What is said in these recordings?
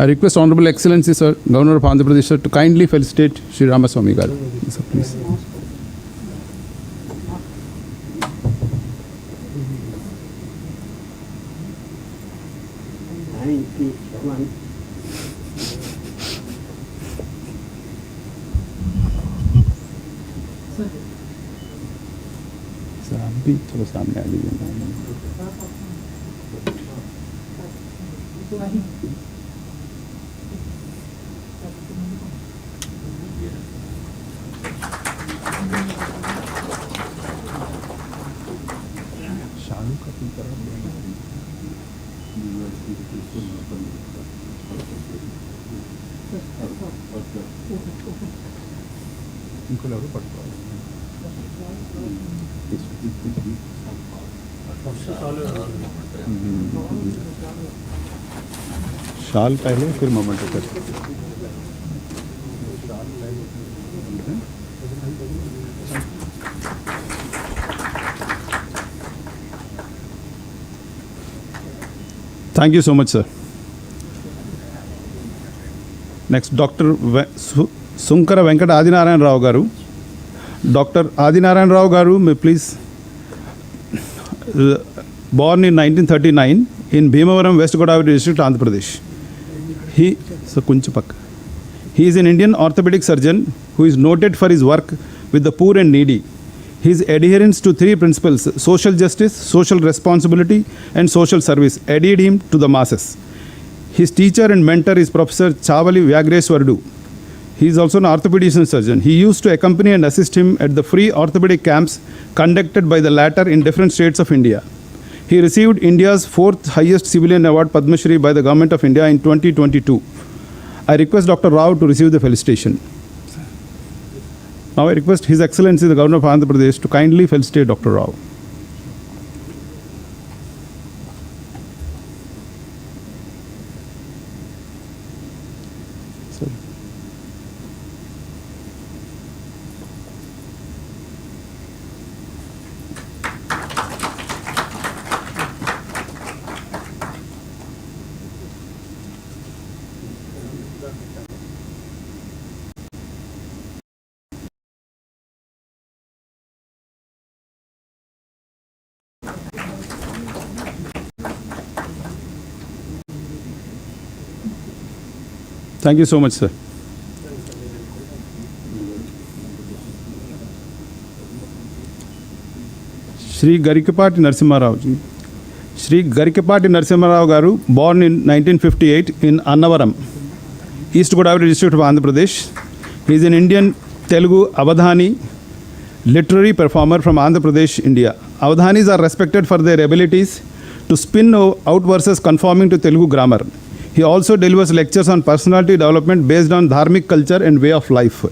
I request Honorable Excellency, sir, Governor of Andhra Pradesh, sir, to kindly felicitate Shri Ramaswamy Garu. Sir, please. Sir आप भी थोड़ा सामने आ लीजिए. शाल पहले फिर मोमेंट कर. Thank you so much, sir. Next, Dr. Sunkara Venkata Adinarayan Rao Garu. Dr. Adinarayan Rao Garu, may please. Born in 1939 in Bhimavaram, West Godavari district, Andhra Pradesh. He is an Indian orthopedic surgeon who is noted for his work with the poor and needy. His adherence to three principles, social justice, social responsibility, and social service, aided him to the masses. His teacher and mentor is Professor Chavali Vyagreswardu. He is also an orthopedician surgeon. He used to accompany and assist him at the free orthopedic camps conducted by the latter in different states of India. He received India's 4th highest civilian award, Padma Shri, by the Government of India in 2022. I request Dr. Rao to receive the felicitation. Now I request His Excellency the Governor of Andhra Pradesh to kindly felicitate Dr. Rao. Thank you so much, sir. Shri Garikapati Narasimha Rao ji. Shri Garikapati Narasimha Rao Garu, born in 1958 in Annavaram, East Godavari district of Andhra Pradesh. He is an Indian Telugu Avadhani literary performer from Andhra Pradesh, India. Avadhanis are respected for their abilities to spin out verses conforming to Telugu grammar. He also delivers lectures on personality development based on dharmic culture and way of life.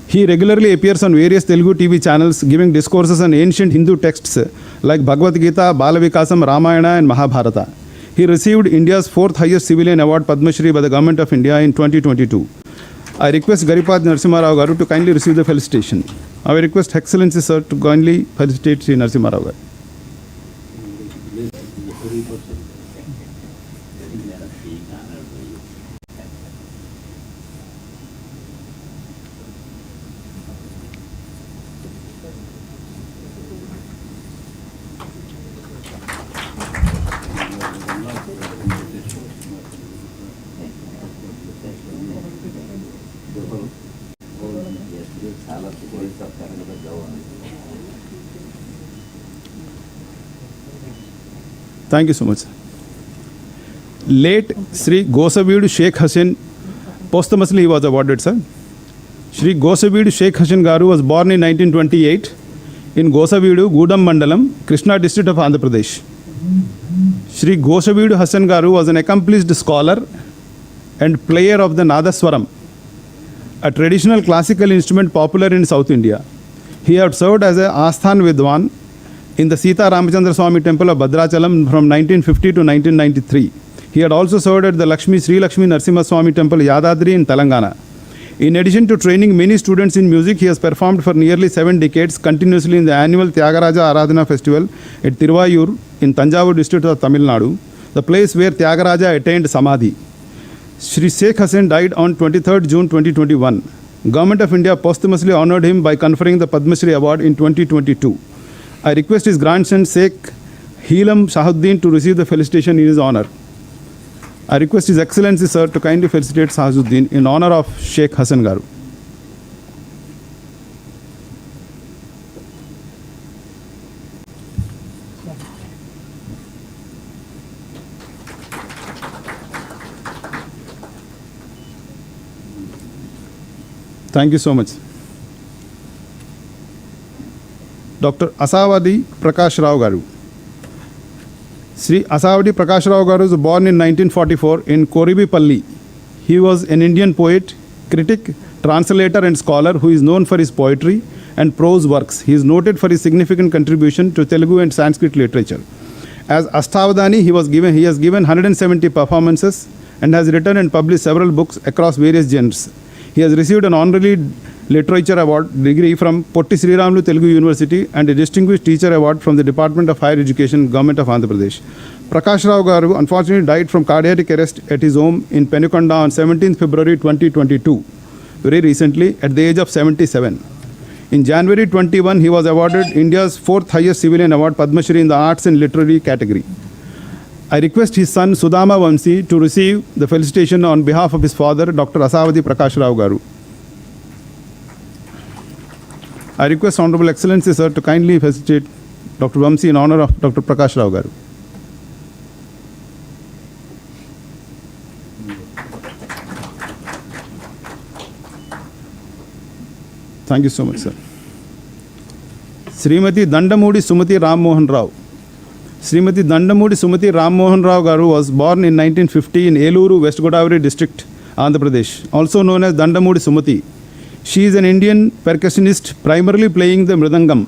He regularly appears on various Telugu TV channels giving discourses on ancient Hindu texts like Bhagavad Gita, Balavikasam, Ramayana and Mahabharata. He received India's 4th highest civilian award, Padma Shri, by the Government of India in 2022. I request Garipati Narasimha Rao Garu to kindly receive the felicitation. I request Excellency Sir to kindly felicitate Shri Narasimha Rao Garu. Thank you so much. Late Shri Gosavidu Sheikh Hassan, posthumously he was awarded, sir. Shri Gosavidu Sheikh Hassan Garu was born in 1928 in Gosavidu, Gudam Mandalam, Krishna district of Andhra Pradesh. Shri Gosavidu Hassan Garu was an accomplished scholar and player of the Nadaswaram, a traditional classical instrument popular in South India. He had served as an Asthan Vidwan in the Sita Ramachandra Swami temple of Bhadrachalam from 1950 to 1993. He had also served at the Sri Lakshmi Narasimha Swami temple Yadadri in Telangana. In addition to training many students in music, he has performed for nearly 7 decades continuously in the annual Tyagaraja Aradhana festival at Tiruvayur in Tanjavur district of Tamil Nadu, the place where Tyagaraja attained Samadhi. Shri Sheikh Hassan died on 23rd June 2021. Government of India posthumously honored him by conferring the Padma Shri Award in 2022. I request his grandson Sheikh Heelam Shahuddin to receive the felicitation in his honor. I request His Excellency, sir, to kindly felicitate Shahuddin in honor of Sheikh Hassan Garu. Thank you so much. Dr. Asawadi Prakash Rao Garu. Sri Asawadi Prakash Rao Garu was born in 1944 in Koribipalli. He was an Indian poet, critic, translator and scholar who is known for his poetry and prose works. He is noted for his significant contribution to Telugu and Sanskrit literature. As Astavadani, he has given 170 performances and has written and published several books across various genres. He has received an honorary literature award degree from Potti Sriramulu Telugu University and a distinguished teacher award from the Department of Higher Education, Government of Andhra Pradesh. Prakash Rao Garu unfortunately died from cardiac arrest at his home in Penukonda on 17th February 2022, very recently at the age of 77. In January 21, he was awarded India's fourth highest civilian award, Padma Shri, in the arts and literary category. I request his son Sudama Vamsi to receive the felicitation on behalf of his father, Dr. Asawadi Prakash Rao Garu. I request Honorable Excellency, sir, to kindly felicitate Dr. Vamsi in honor of Dr. Prakash Rao Garu. Thank you so much, sir. Srimati Dandamudi Sumati Ram Mohan Rao. Srimati Dandamudi Sumati Ram Mohan Rao Garu was born in 1950 in Eluru, West Godavari district, Andhra Pradesh, also known as Dandamudi Sumati. She is an Indian percussionist primarily playing the mridangam.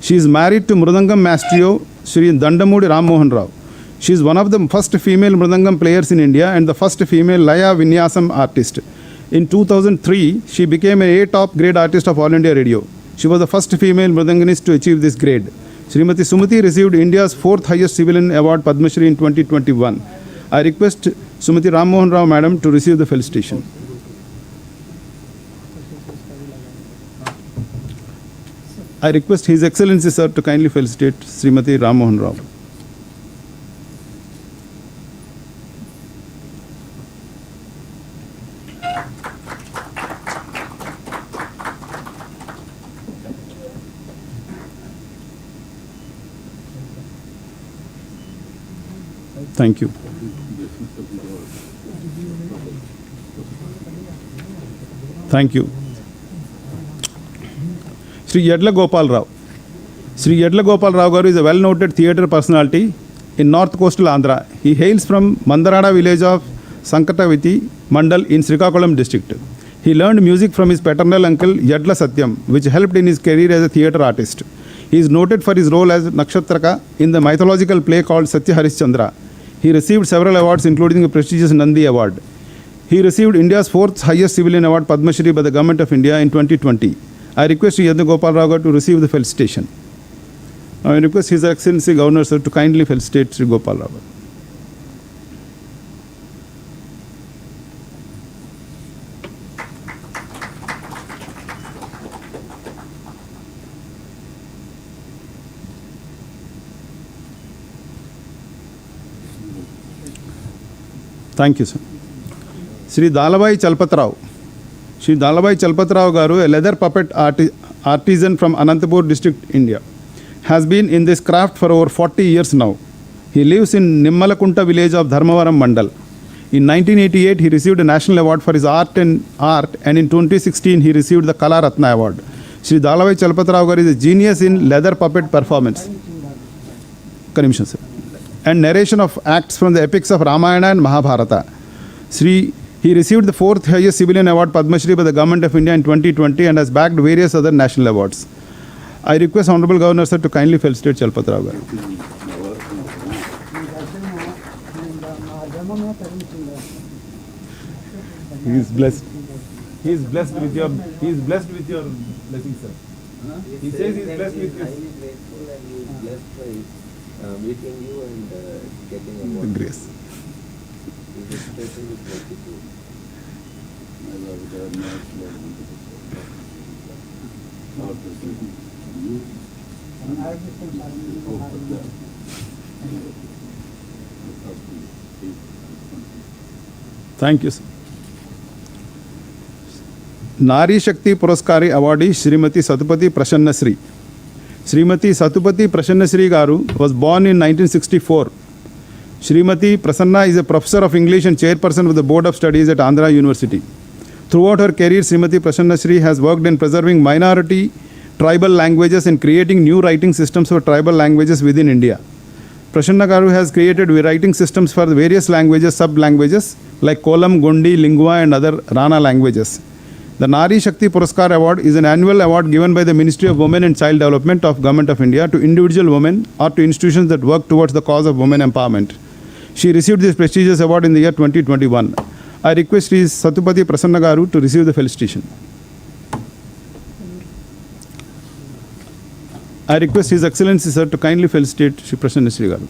She is married to mridangam maestro Shri Dandamudi Ram Mohan Rao. She is one of the first female mridangam players in India and the first female Laya Vinyasam artist. In 2003, she became an A-top grade artist of All India Radio. She was the first female mridanganist to achieve this grade. Srimati Sumati received India's fourth highest civilian award, Padma Shri, in 2021. I request Sumati Ram Mohan Rao Madam to receive the felicitation. I request His Excellency, sir, to kindly felicitate Srimati Ram Mohan Rao. Thank you. Thank you. Shri Yedla Gopal Rao. Shri Yedla Gopal Rao Garu is a well-noted theatre personality in North Coastal Andhra. He hails from Mandarada village of Sankataviti Mandal in Srikakulam district. He learned music from his paternal uncle Yedla Satyam, which helped in his career as a theatre artist. He is noted for his role as Nakshatraka in the mythological play called Satya Harichandra. He received several awards, including a prestigious Nandi Award. He received India's fourth highest civilian award, Padma Shri, by the Government of India in 2020. I request Yedla Gopal Rao to receive the felicitation. I request His Excellency Governor, sir, to kindly felicitate Sri Gopal Rao. Thank you, sir. Shri Dalabai Chalpatrao. Shri Dalabai Chalpatrao Garu, a leather puppet artisan from Anantapur district, India, has been in this craft for over 40 years now. He lives in Nimmalakunta village of Dharmavaram Mandal. In 1988, he received a national award for his art, and in 2016, he received the Kala Ratna Award. Shri Dalabai Chalpatrao Garu is a genius in leather puppet performance. Connection, sir. And narration of acts from the epics of Ramayana and Mahabharata. He received the fourth highest civilian award, Padma Shri, by the Government of India in 2020 and has bagged various other national awards. I request Honorable Governor, sir, to kindly felicitate Chalpatrao Garu. He is blessed. He is blessed with your blessing, sir. He says he is blessed with your meeting you and getting a grace. Thank you, sir. Nari Shakti Puraskari awardee Srimati Satupati Prasanna Shri. Srimati Satupati Prasanna Shri Garu was born in 1964. Srimati Prasanna is a professor of English and chairperson of the Board of Studies at Andhra University. Throughout her career, Srimati Prasanna Shri has worked in preserving minority tribal languages and creating new writing systems for tribal languages within India. Prasanna Garu has created writing systems for various languages, sub-languages like Kolam, Gondi, Lingua and other Rana languages. The Nari Shakti Puraskar Award is an annual award given by the Ministry of Women and Child Development of Government of India to individual women or to institutions that work towards the cause of women empowerment. She received this prestigious award in the year 2021. I request Shri Satupati Prasanna Garu to receive the felicitation. I request His Excellency Sir to kindly felicitate Shri Prasanna Shri Garu.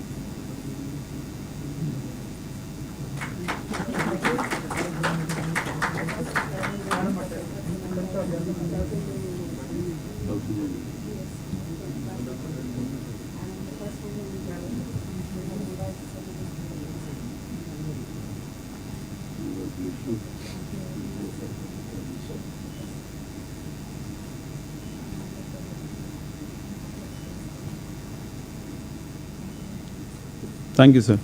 Thank you, sir.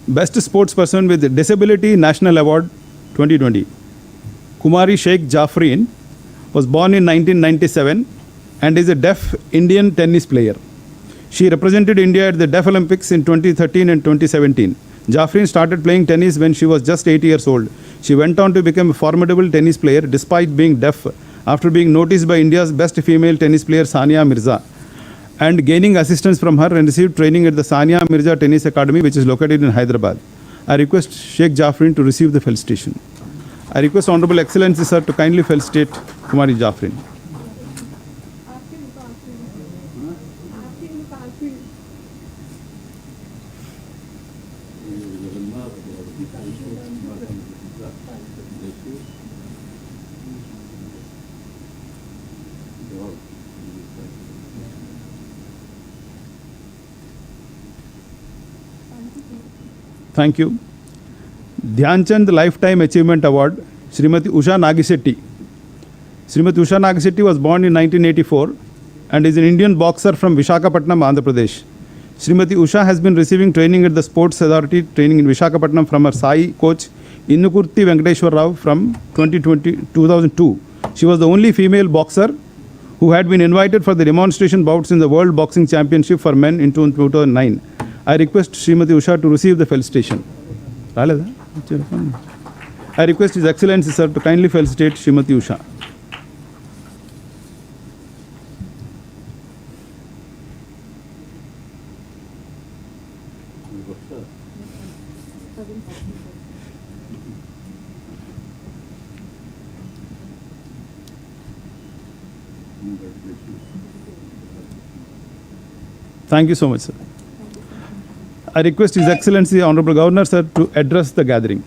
Best Sportsperson with Disability National Award 2020. Kumari Sheikh Jafreen was born in 1997 and is a deaf Indian tennis player. She represented India at the Deaf Olympics in 2013 and 2017. Jafreen started playing tennis when she was just 8 years old. She went on to become a formidable tennis player despite being deaf after being noticed by India's best female tennis player Sania Mirza and gaining assistance from her and received training at the Sania Mirza Tennis Academy, which is located in Hyderabad. I request Sheikh Jafreen to receive the felicitation. I request Honorable Excellency Sir to kindly felicitate Kumari Jafreen. Thank you. Dhyanchand Lifetime Achievement Award, Srimati Usha Nagisetti. Srimati Usha Nagisetti was born in 1984 and is an Indian boxer from Visakhapatnam, Andhra Pradesh. Srimati Usha has been receiving training at the Sports Authority training in Visakhapatnam from her Sai coach Innukurti Venkateshwar Rao from 2002. She was the only female boxer who had been invited for the demonstration bouts in the World Boxing Championship for men in 2009. I request Srimati Usha to receive the felicitation. I request His Excellency Sir to kindly felicitate Srimati Usha. Thank you so much, sir. I request His Excellency Honorable Governor Sir to address the gathering.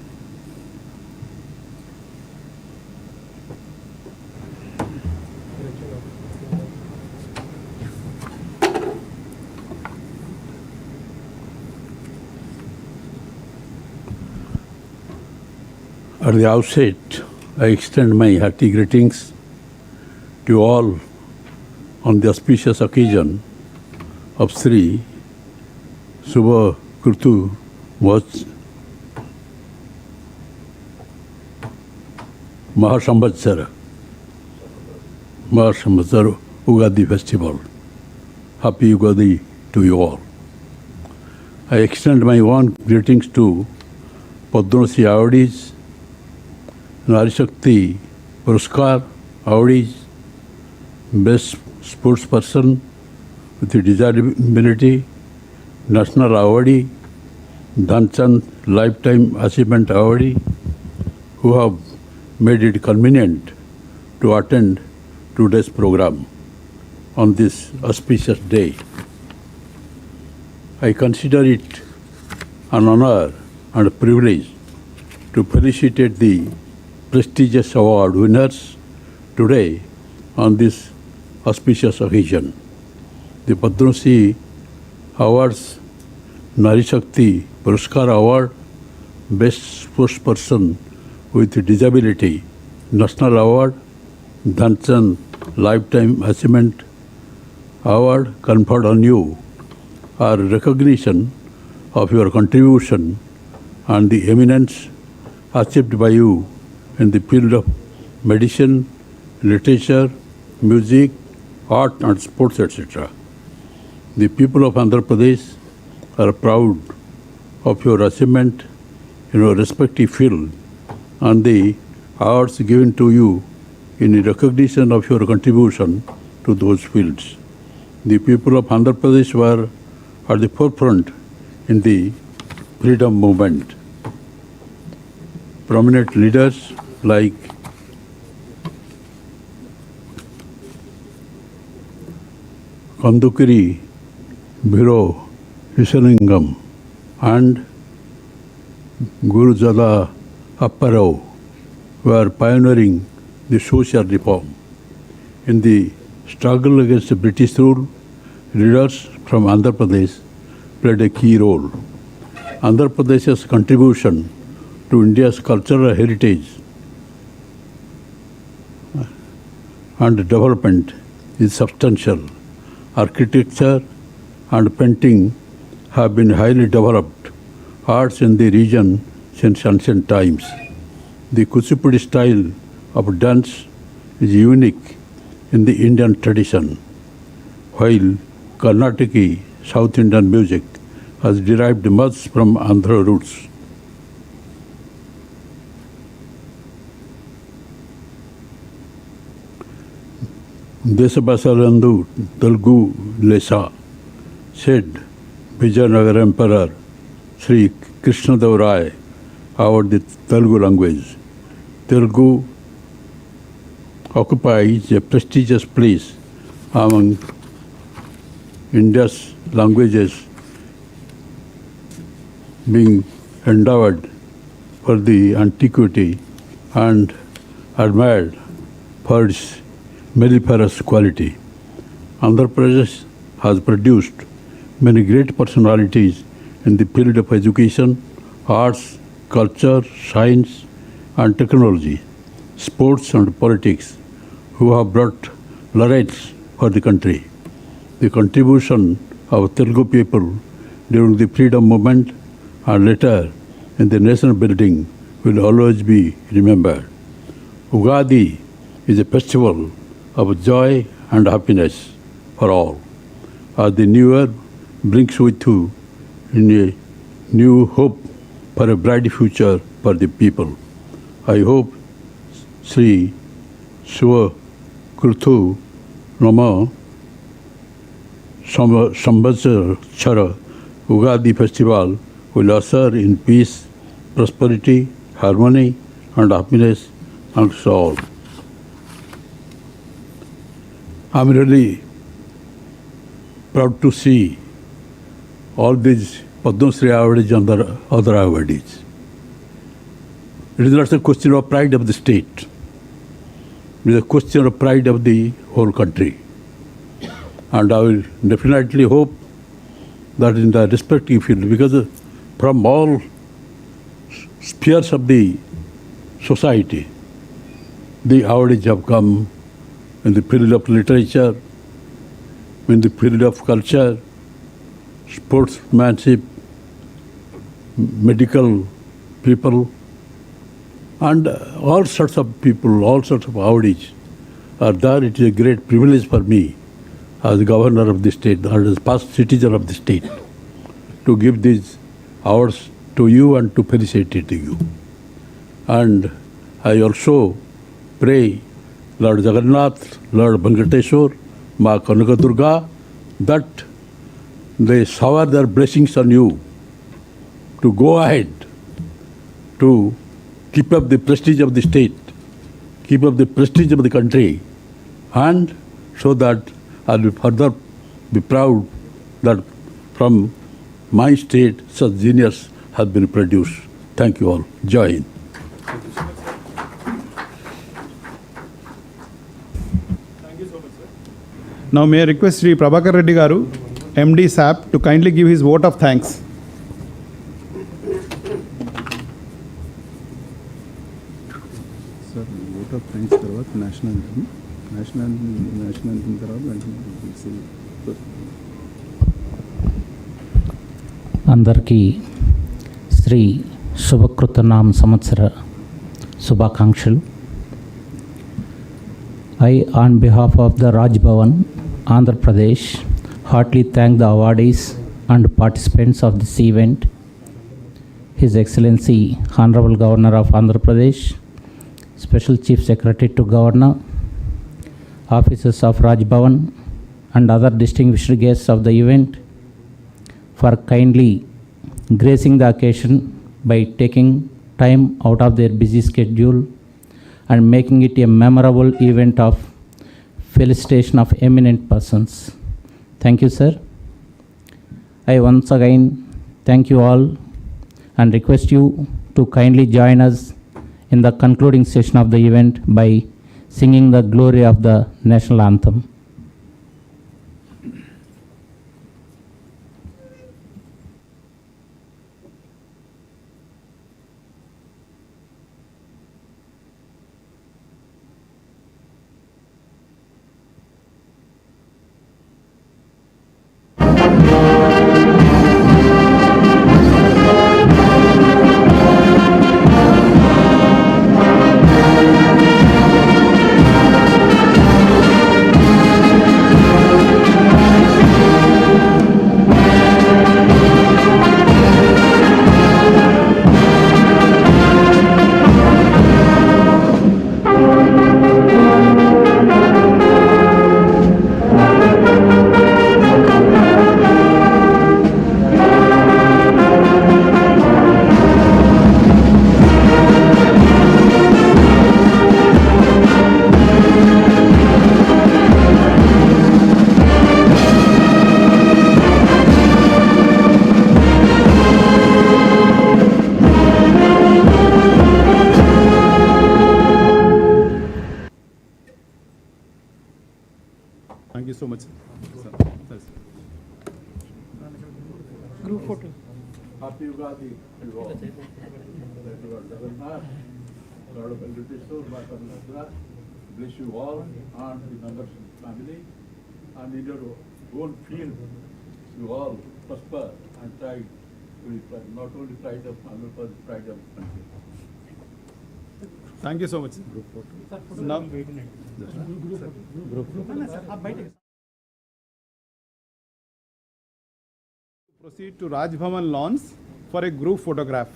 At the outset, I extend my hearty greetings to all on the auspicious occasion of Shri Subha Kurtu was Mahasamvatsara Ugadi Festival. Happy Ugadi to you all. I extend my warm greetings to Padma Awardees, Nari Shakti Puraskar Awardees, Best Sportsperson with a Disability National Awardee, Dhyanchand Lifetime Achievement Awardee, who have made it convenient to attend today's program on this auspicious day. I consider it an honor and privilege to felicitate the prestigious award winners today on this auspicious occasion. The Padma Shri Awards Nari Shakti Puruskar Award, Best Spokesperson with Disability National Award, Dhanchand Lifetime Achievement Award conferred on you are recognition of your contribution and the eminence achieved by you in the field of medicine, literature, music, art and sports, etc. The people of Andhra Pradesh are proud of your achievement in your respective field and the awards given to you in recognition of your contribution to those fields. The people of Andhra Pradesh were at the forefront in the freedom movement. Prominent leaders like Kandukiri Bhiro Visalingam and Gurujada Apparao were pioneering the social reform. In the struggle against the British rule, leaders from Andhra Pradesh played a key role. Andhra Pradesh's contribution to India's cultural heritage and development is substantial. Architecture and painting have been highly developed arts in the region since ancient times. The Kuchipudi style of dance is unique in the Indian tradition, while Carnataki South Indian music has derived much from Andhra roots. Desabhasarandu Telugu Lesa, said Vijayanagar Emperor Shri Krishnadevaraya about the Telugu language. Telugu occupies a prestigious place among India's languages, being endowed for the antiquity and admired for its mellifluous quality. Andhra Pradesh has produced many great personalities in the field of education, arts, culture, science and technology, sports and politics, who have brought laurels for the country. The contribution of Telugu people during the freedom movement and later in the nation building will always be remembered. Ugadi is a festival of joy and happiness for all, as the new year brings with you in a new hope for a bright future for the people. I hope Shri Shiva Kurthu Nama Samvatsara Ugadi festival will usher in peace, prosperity, harmony and happiness amongst all. I'm really proud to see all these Padma Shri awardees and other awardees. It is not a question of pride of the state. It is a question of pride of the whole country. And I will definitely hope that in the respective field, because from all spheres of the society, the awardees have come in the field of literature, in the field of culture, sportsmanship, medical people, and all sorts of people, all sorts of awardees are there. It is a great privilege for me as governor of the state, or as past citizen of the state, to give these awards to you and to felicitate you. And I also pray Lord Jagannath, Lord Venkateshwar, Ma Kanaka Durga, that they shower their blessings on you to go ahead, to keep up the prestige of the state, keep up the prestige of the country, and so that I will further be proud that from my state such genius has been produced. Thank you all. Jai Hind. Now may I request Shri Prabhakar Reddy Garu, MD SAP, to kindly give his vote of thanks. Sir, vote of thanks తర్వాత national anthem తర్వాత అందరికీ శ్రీ శుభకృతనామ సంవత్సర శుభాకాంక్షలు. I, on behalf of the Raj Bhavan, Andhra Pradesh, heartily thank the awardees and participants of this event, His Excellency Honorable Governor of Andhra Pradesh, Special Chief Secretary to Governor, officers of Raj Bhavan and other distinguished guests of the event for kindly gracing the occasion by taking time out of their busy schedule and making it a memorable event of felicitation of eminent persons. Thank you, sir. I once again thank you all and request you to kindly join us in the concluding session of the event by singing the glory of the national anthem. Thank you so much. Group photo. Happy Ugadi to all. Lord of Felicitate, bless you all and the members of the family, and in your own field, you all prosper and try to not only pride of family, but pride of country. Thank you so much. Group photo. Now, proceed to Raj Bhavan lawns for a group photograph.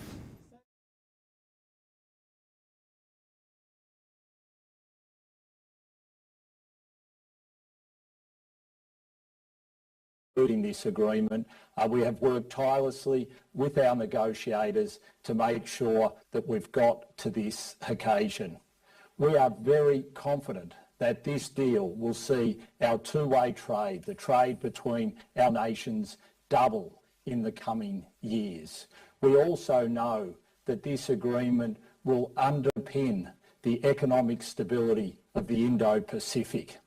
In this agreement, we have worked tirelessly with our negotiators to make sure that we've got to this occasion. We are very confident that this deal will see our two-way trade, the trade between our nations, double in the coming years. We also know that this agreement will underpin the economic stability of the Indo-Pacific.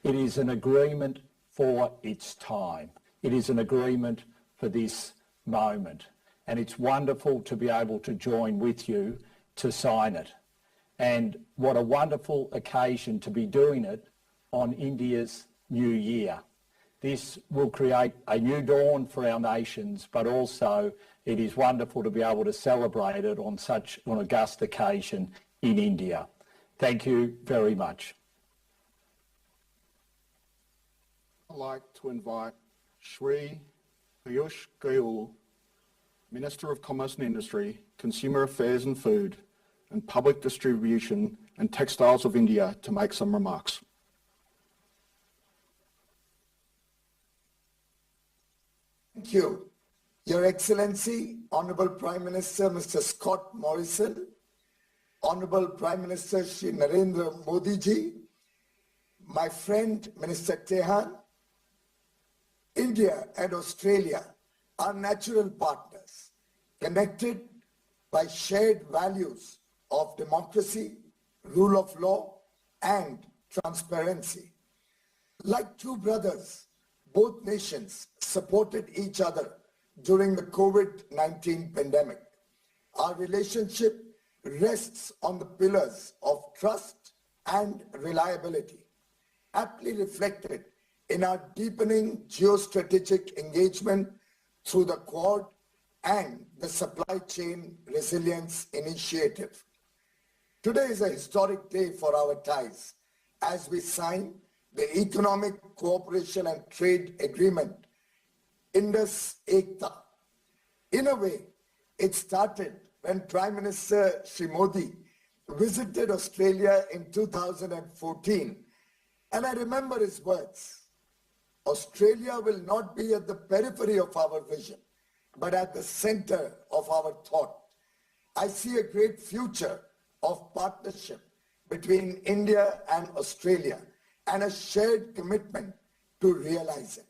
It is an agreement for its time. It is an agreement for this moment. And it's wonderful to be able to join with you to sign it. And what a wonderful occasion to be doing it on India's New Year. This will create a new dawn for our nations, but also it is wonderful to be able to celebrate it on such an august occasion in India. Thank you very much. I'd like to invite Shri Piyush Goyal, Minister of Commerce and Industry, Consumer Affairs and Food, and Public Distribution and Textiles of India to make some remarks. Thank you. Your Excellency, Honorable Prime Minister Mr. Scott Morrison, Honorable Prime Minister Shri Narendra Modi ji, my friend Minister Tehan, India and Australia are natural partners. connected by shared values of democracy, rule of law, and transparency. Like two brothers, both nations supported each other during the COVID-19 pandemic. Our relationship rests on the pillars of trust and reliability, aptly reflected in our deepening geostrategic engagement through the Quad and the Supply Chain Resilience Initiative. Today is a historic day for our ties as we sign the Economic Cooperation and Trade Agreement, Indus Ekta. In a way, it started when Prime Minister Shri Modi visited Australia in 2014. And I remember his words, Australia will not be at the periphery of our vision, but at the center of our thought. I see a great future of partnership between India and Australia and a shared commitment to realize it.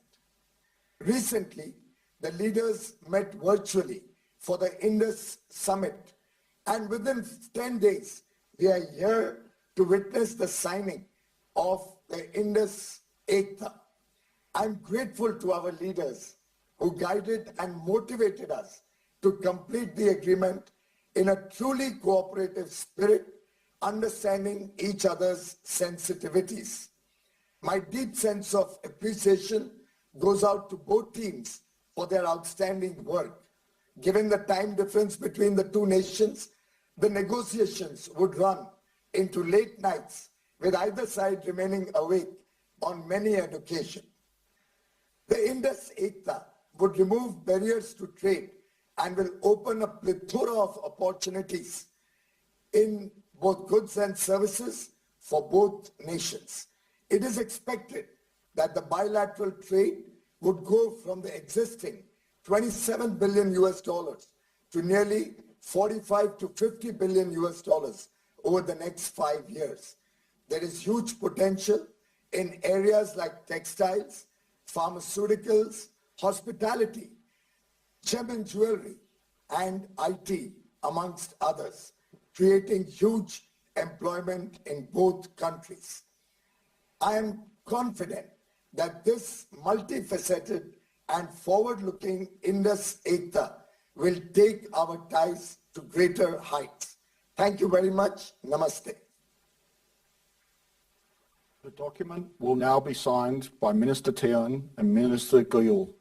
Recently, the leaders met virtually for the Indus Summit, and within 10 days, we are here to witness the signing of the Indus Ekta. I'm grateful to our leaders who guided and motivated us to complete the agreement in a truly cooperative spirit, understanding each other's sensitivities. My deep sense of appreciation goes out to both teams for their outstanding work. Given the time difference between the two nations, the negotiations would run into late nights with either side remaining awake on many an occasion. The Indus Ekta would remove barriers to trade and will open a plethora of opportunities in both goods and services for both nations. It is expected that the bilateral trade would go from the existing 27 billion US dollars to nearly 45 to 50 billion US dollars over the next 5 years. There is huge potential in areas like textiles, pharmaceuticals, hospitality, gem and jewelry, and IT, amongst others, creating huge employment in both countries. I am confident that this multifaceted and forward-looking Indus Ekta will take our ties to greater heights. Thank you very much. Namaste. The document will now be signed by Minister Teon and Minister Goyal.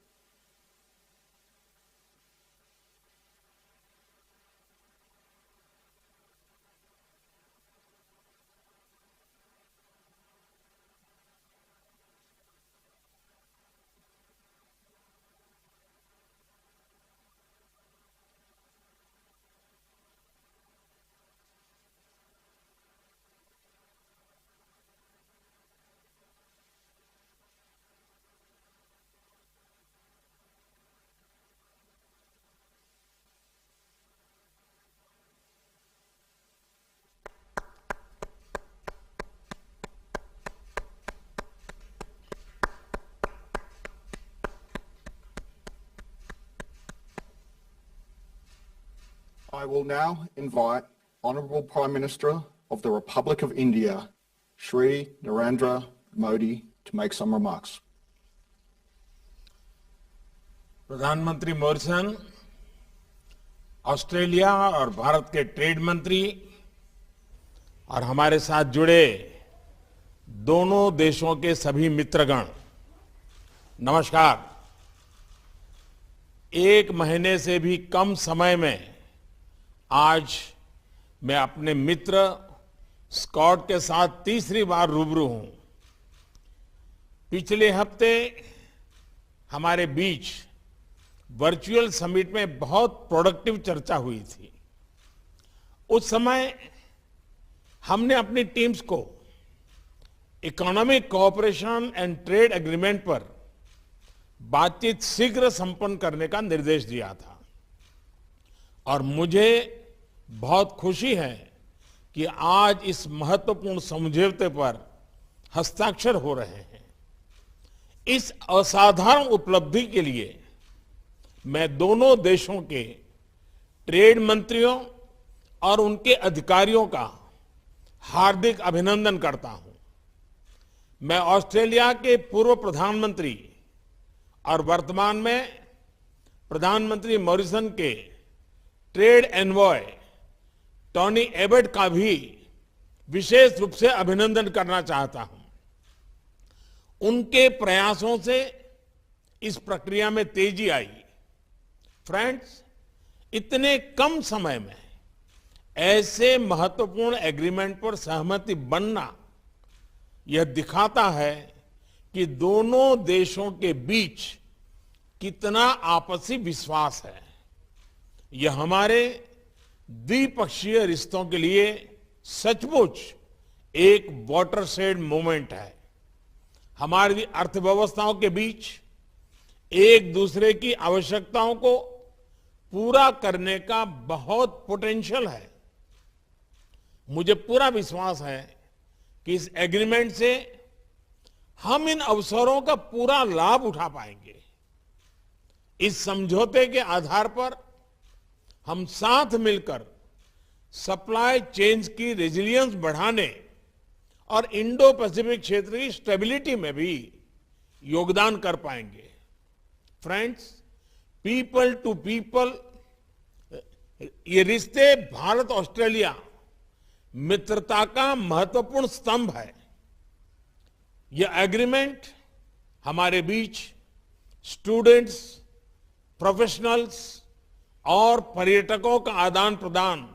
I will now invite Honourable Prime Minister of the Republic of India, Shri Narendra Modi, to make some remarks. प्रधानमंत्री Morrison, Australia और भारत के trade मंत्री और हमारे साथ जुड़े दोनों देशों के सभी मित्रगण, नमस्कार। एक महीने से भी कम समय में आज मैं अपने मित्र स्कॉट के साथ तीसरी बार रूबरू हूं। पिछले हफ्ते हमारे बीच वर्चुअल समिट में बहुत प्रोडक्टिव चर्चा हुई थी। उस समय हमने अपनी टीम्स को economic cooperation and trade agreement पर बातचीत शीघ्र संपन्न करने का निर्देश दिया था और मुझे बहुत खुशी है कि आज इस महत्वपूर्ण समझौते पर हस्ताक्षर हो रहे हैं। इस असाधारण उपलब्धि के लिए मैं दोनों देशों के ट्रेड मंत्रियों और उनके अधिकारियों का हार्दिक अभिनंदन करता हूं। मैं ऑस्ट्रेलिया के पूर्व प्रधानमंत्री और वर्तमान में प्रधानमंत्री मॉरिसन के ट्रेड एनवॉय टोनी एबट का भी विशेष रूप से अभिनंदन करना चाहता हूं। उनके प्रयासों से इस प्रक्रिया में तेजी आई। फ्रेंड्स, इतने कम समय में ऐसे महत्वपूर्ण एग्रीमेंट पर सहमति बनना यह दिखाता है कि दोनों देशों के बीच कितना आपसी विश्वास है। यह हमारे द्विपक्षीय रिश्तों के लिए सचमुच एक वाटरशेड मोमेंट है। हमारी अर्थव्यवस्थाओं के बीच एक दूसरे की आवश्यकताओं को पूरा करने का बहुत पोटेंशियल है। मुझे पूरा विश्वास है कि इस एग्रीमेंट से हम इन अवसरों का पूरा लाभ उठा पाएंगे। इस समझौते के आधार पर हम साथ मिलकर सप्लाई चेन्स की रेजिलियंस बढ़ाने और इंडो पैसिफिक क्षेत्र की स्टेबिलिटी में भी योगदान कर पाएंगे। फ्रेंड्स, पीपल टू पीपल ये रिश्ते भारत ऑस्ट्रेलिया मित्रता का महत्वपूर्ण स्तंभ है। यह एग्रीमेंट हमारे बीच स्टूडेंट्स, प्रोफेशनल्स और पर्यटकों का आदान प्रदान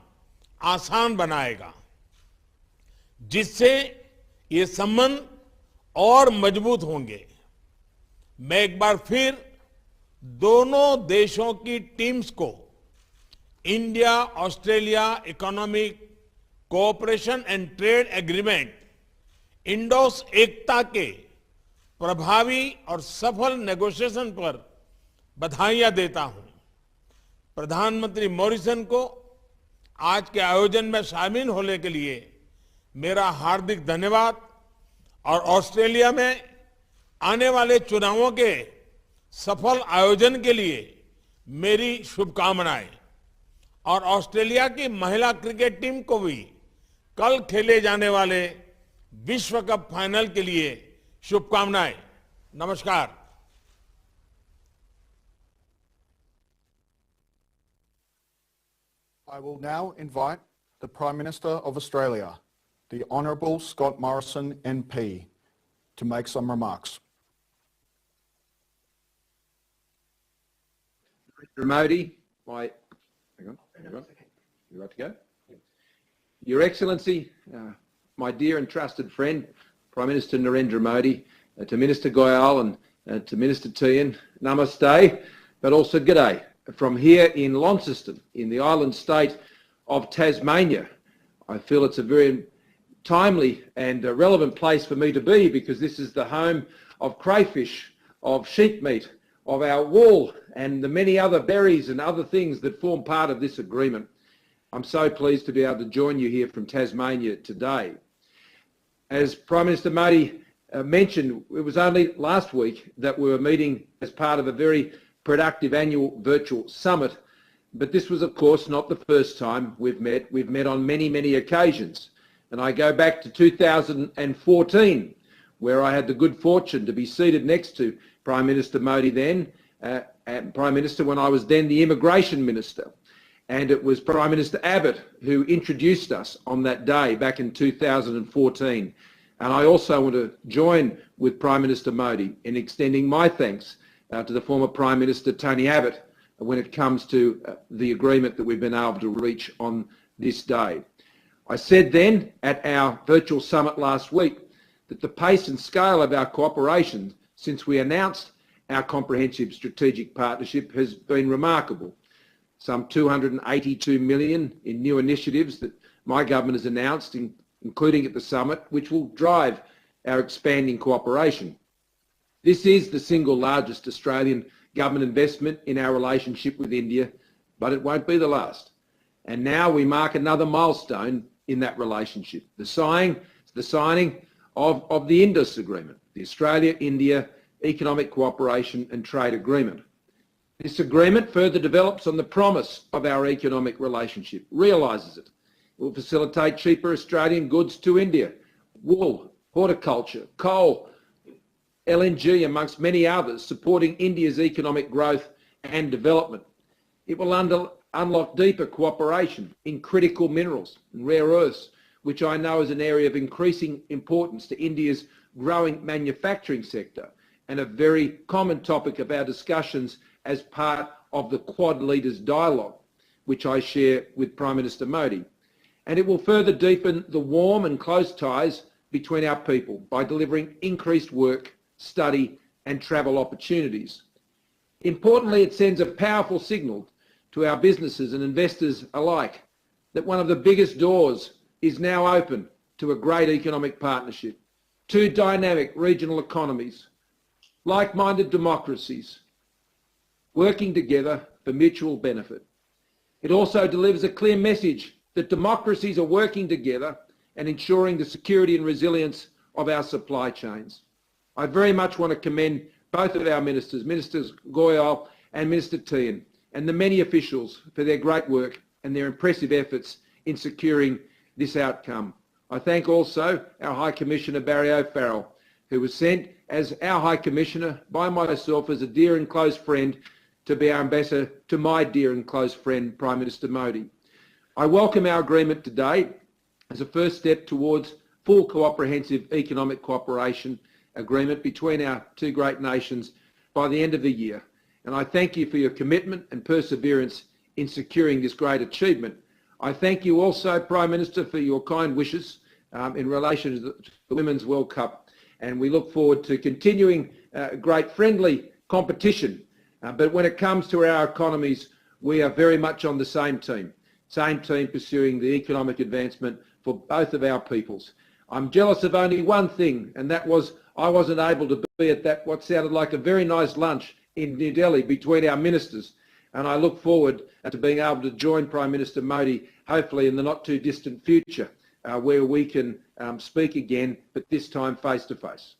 आसान बनाएगा, जिससे ये संबंध और मजबूत होंगे। मैं एक बार फिर दोनों देशों की टीम्स को India Australia economic cooperation and trade agreement IndAus ECTA के प्रभावी और सफल नेगोशिएशन पर बधाइयां देता हूं। प्रधानमंत्री मॉरिसन को आज के आयोजन में शामिल होने के लिए मेरा हार्दिक धन्यवाद और ऑस्ट्रेलिया में आने वाले चुनावों के सफल आयोजन के लिए मेरी शुभकामनाएं। और ऑस्ट्रेलिया की महिला क्रिकेट टीम को भी कल खेले जाने वाले विश्व कप फाइनल के लिए शुभकामनाएं। नमस्कार। I will now invite the Prime Minister of Australia, the Hon'ble Scott Morrison MP, to make some remarks. Modi, hang on, you right to go? Your Excellency, my dear and trusted friend, Prime Minister Narendra Modi, to Minister Goyal and to Minister Tian, namaste, but also g'day from here in Launceston, in the island state of Tasmania. I feel it's a very timely and relevant place for me to be, because this is the home of crayfish, of sheep meat, of our wool and the many other berries and other things that form part of this agreement. I'm so pleased to be able to join you here from Tasmania today. As Prime Minister Modi mentioned, it was only last week that we were meeting as part of a very productive annual virtual summit, but this was of course not the first time we've met. We've met on many, many occasions, and I go back to 2014, where I had the good fortune to be seated next to Prime Minister Modi then, Prime Minister when I was then the Immigration Minister, and it was Prime Minister Abbott who introduced us on that day back in 2014. And I also want to join with Prime Minister Modi in extending my thanks to the former Prime Minister Tony Abbott when it comes to the agreement that we've been able to reach on this day. I said then at our virtual summit last week that the pace and scale of our cooperation since we announced our comprehensive strategic partnership has been remarkable. Some 282 million in new initiatives that my government has announced, including at the summit, which will drive our expanding cooperation. This is the single largest Australian government investment in our relationship with India, but it won't be the last. And now we mark another milestone in that relationship, the signing of the Indus Agreement, the Australia-India Economic Cooperation and Trade Agreement. This agreement further develops on the promise of our economic relationship, realises it. It will facilitate cheaper Australian goods to India, wool, horticulture, coal, LNG amongst many others, supporting India's economic growth and development. It will unlock deeper cooperation in critical minerals and rare earths, which I know is an area of increasing importance to India's growing manufacturing sector and a very common topic of our discussions as part of the Quad Leaders Dialogue, which I share with Prime Minister Modi. And it will further deepen the warm and close ties between our people by delivering increased work, study and travel opportunities. Importantly, it sends a powerful signal to our businesses and investors alike that one of the biggest doors is now open to a great economic partnership, two dynamic regional economies, like-minded democracies, working together for mutual benefit. It also delivers a clear message that democracies are working together and ensuring the security and resilience of our supply chains. I very much want to commend both of our ministers, Ministers Goyal and Minister Tehan, and the many officials for their great work and their impressive efforts in securing this outcome. I thank also our High Commissioner Barry O'Farrell, who was sent as our High Commissioner by myself as a dear and close friend to be our ambassador to my dear and close friend, Prime Minister Modi. I welcome our agreement today as a first step towards full comprehensive economic cooperation agreement between our two great nations by the end of the year. And I thank you for your commitment and perseverance in securing this great achievement. I thank you also, Prime Minister, for your kind wishes in relation to the Women's World Cup. And we look forward to continuing great friendly competition. But when it comes to our economies, we are very much on the same team pursuing the economic advancement for both of our peoples. I'm jealous of only one thing, and that was I wasn't able to be at that what sounded like a very nice lunch in New Delhi between our ministers. And I look forward to being able to join Prime Minister Modi, hopefully in the not too distant future, where we can speak again, but this time face to face.